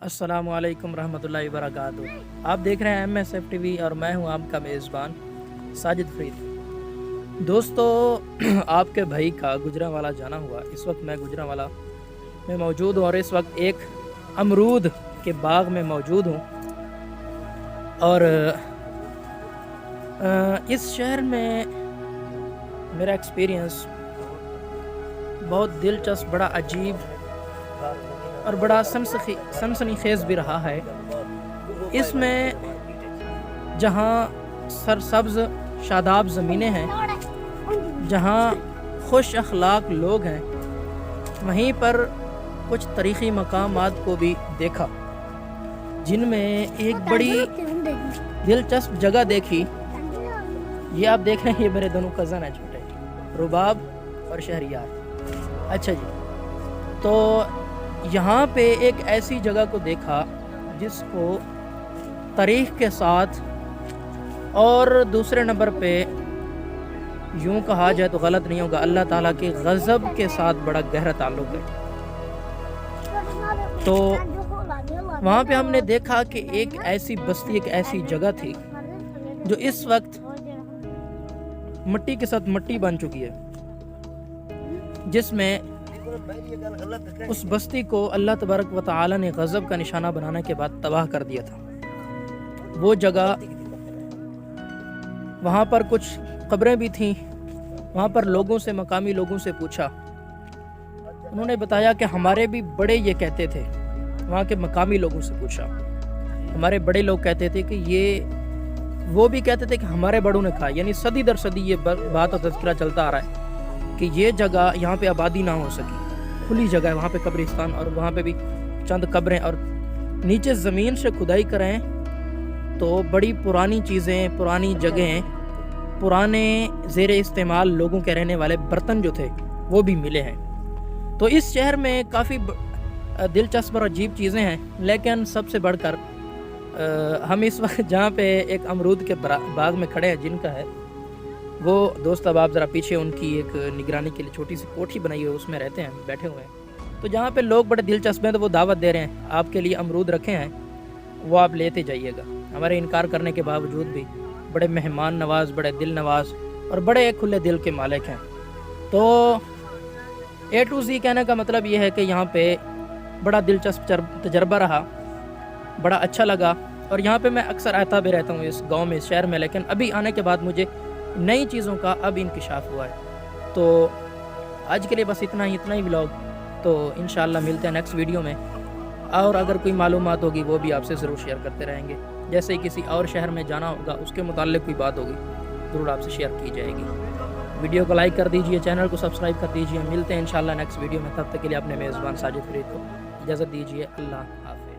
अस्सलामु अलैकुम रहमतुल्लाहि वबरकातुहू। आप देख रहे हैं MSF TV और मैं हूं आपका मेज़बान साजिद फरीद। दोस्तों आपके भाई का गुजरांवाला जाना हुआ। इस वक्त मैं गुजरांवाला में मौजूद हूं और इस वक्त एक अमरूद के बाग में मौजूद हूं। और इस शहर में मेरा एक्सपीरियंस बहुत दिलचस्प, बड़ा अजीब और बड़ा सनसनीखेज भी रहा है। इसमें जहाँ सरसब्ज़ शादाब ज़मीनें हैं, जहाँ खुश अखलाक लोग हैं, वहीं पर कुछ तारीख़ी मकामात को भी देखा, जिनमें एक बड़ी दिलचस्प जगह देखी। ये आप देख रहे हैं, ये मेरे दोनों कज़न हैं छोटे, रुबाब और शहरियार। अच्छा जी, तो यहाँ पे एक ऐसी जगह को देखा जिसको तारीख़ के साथ, और दूसरे नंबर पे यूँ कहा जाए तो गलत नहीं होगा, अल्लाह ताला के गज़ब के साथ बड़ा गहरा ताल्लुक़ है। तो वहाँ पे हमने देखा कि एक ऐसी बस्ती, एक ऐसी जगह थी जो इस वक्त मिट्टी के साथ मिट्टी बन चुकी है, जिसमें उस बस्ती को अल्लाह तबारक व तआला ने गज़ब का निशाना बनाने के बाद तबाह कर दिया था। वो जगह, वहाँ पर कुछ कब्रें भी थीं। वहाँ पर लोगों से, मकामी लोगों से पूछा, उन्होंने बताया कि हमारे भी बड़े ये कहते थे। वहाँ के मकामी लोगों से पूछा, हमारे बड़े लोग कहते थे कि ये, वो भी कहते थे कि हमारे बड़ों ने कहा, यानी सदी दर सदी ये बात और तज़किरा चलता आ रहा है कि ये जगह, यहाँ पे आबादी ना हो सकी, खुली जगह है, वहाँ पे कब्रिस्तान, और वहाँ पे भी चंद कब्रें, और नीचे ज़मीन से खुदाई करें तो बड़ी पुरानी चीज़ें, पुरानी जगहें, पुराने ज़ेर इस्तेमाल लोगों के रहने वाले बर्तन जो थे वो भी मिले हैं। तो इस शहर में काफ़ी दिलचस्प और अजीब चीज़ें हैं, लेकिन सबसे बढ़कर हम इस वक्त जहाँ पे एक अमरूद के बाग में खड़े हैं, जिनका है वो दोस्त, अब आप ज़रा पीछे उनकी एक निगरानी के लिए छोटी सी कोठी बनाई हुई है, उसमें रहते हैं, बैठे हुए हैं। तो जहाँ पे लोग बड़े दिलचस्प हैं, तो वो दावत दे रहे हैं, आपके लिए अमरूद रखे हैं, वो आप लेते जाइएगा। हमारे इनकार करने के बावजूद भी बड़े मेहमान नवाज, बड़े दिल नवाज और बड़े खुले दिल के मालिक हैं। तो A to Z कहने का मतलब ये है कि यहाँ पे बड़ा दिलचस्प तजर्बा रहा, बड़ा अच्छा लगा। और यहाँ पे मैं अक्सर आता भी रहता हूँ इस गाँव में, इस शहर में, लेकिन अभी आने के बाद मुझे नई चीज़ों का अब इंकिशाफ हुआ है। तो आज के लिए बस इतना ही व्लॉग। तो इंशाल्लाह मिलते हैं नेक्स्ट वीडियो में, और अगर कोई मालूमात होगी वो भी आपसे ज़रूर शेयर करते रहेंगे। जैसे ही किसी और शहर में जाना होगा, उसके मुताल्लिक़ कोई बात होगी, ज़रूर आपसे शेयर की जाएगी। वीडियो को लाइक कर दीजिए, चैनल को सब्सक्राइब कर दीजिए। मिलते हैं इंशाल्लाह नेक्स्ट वीडियो में, तब तक के लिए अपने मेज़बान साजिद फरीद को इजाज़त दीजिए। अल्लाह हाफ़िज़।